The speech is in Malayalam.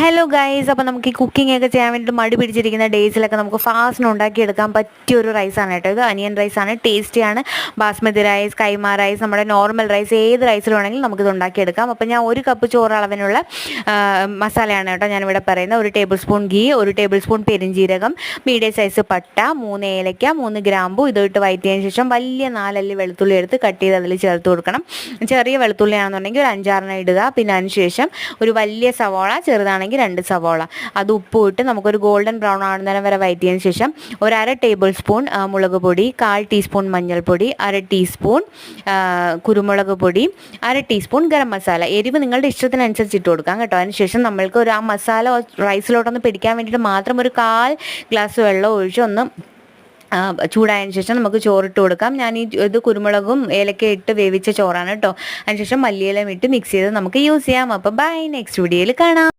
ഹലോ ഗൈസ്, അപ്പോൾ നമുക്ക് ഈ കുക്കിംഗ് ഒക്കെ ചെയ്യാൻ വേണ്ടിയിട്ട് മടി പിടിച്ചിരിക്കുന്ന ഡേയ്സിലൊക്കെ നമുക്ക് ഫാസ്റ്റിന് ഉണ്ടാക്കിയെടുക്കാൻ പറ്റിയ ഒരു റൈസാണ് കേട്ടോ ഇത്. അനിയൻ റൈസാണ്, ടേസ്റ്റിയാണ്. ബാസ്മതി റൈസ്, കൈമ റൈസ്, നമ്മുടെ നോർമൽ റൈസ്, ഏത് റൈസിൽ വേണമെങ്കിലും നമുക്കിത് ഉണ്ടാക്കിയെടുക്കാം. അപ്പോൾ ഞാൻ 1 കപ്പ് ചോറ് അളവിനുള്ള മസാലയാണ് കേട്ടോ ഞാനിവിടെ പറയുന്നത്. 1 table spoon ghee, 1 table spoon പെരിഞ്ജീരകം, മീഡിയം സൈസ് പട്ട, 3 ഏലക്ക, 3 ഗ്രാമ്പു. ഇതിട്ട് വഴറ്റിയതിന് ശേഷം വലിയ 4 അല്ലി വെളുത്തുള്ളി എടുത്ത് കട്ട് ചെയ്ത് അതിൽ ചേർത്ത് കൊടുക്കണം. ചെറിയ വെളുത്തുള്ളിയാണെന്നുണ്ടെങ്കിൽ ഒരു 5-6 ഇടുക. പിന്നെ അതിനുശേഷം ഒരു വലിയ സവാള, ചെറുതാണെങ്കിൽ 2 സവാള, അത് ഉപ്പ് ഇട്ട് നമുക്കൊരു ഗോൾഡൻ ബ്രൗൺ ആകുന്നേരം വരെ വഴറ്റിയതിന് ശേഷം ഒരു 1/2 ടേബിൾ സ്പൂൺ മുളക് പൊടി, 1/4 ടീസ്പൂൺ മഞ്ഞൾപ്പൊടി, 1/2 ടീസ്പൂൺ കുരുമുളക് പൊടി, 1/2 ടീസ്പൂൺ ഗരം മസാല. എരിവ് നിങ്ങളുടെ ഇഷ്ടത്തിനനുസരിച്ച് ഇട്ട് കൊടുക്കാം കേട്ടോ. അതിനുശേഷം നമ്മൾക്ക് ആ മസാല റൈസിലോട്ടൊന്ന് പിടിക്കാൻ വേണ്ടിയിട്ട് മാത്രം ഒരു 1/4 ഗ്ലാസ് വെള്ളം ഒഴിച്ച് ഒന്ന് ചൂടായതിന് ശേഷം നമുക്ക് ചോറിട്ട് കൊടുക്കാം. ഞാൻ ഇത് കുരുമുളകും ഏലക്ക ഇട്ട് വേവിച്ച ചോറാണ് കേട്ടോ. അതിനുശേഷം മല്ലിയിലയും ഇട്ട് മിക്സ് ചെയ്ത് നമുക്ക് യൂസ് ചെയ്യാം. അപ്പോൾ ബൈ, നെക്സ്റ്റ് വീഡിയോയിൽ കാണാം.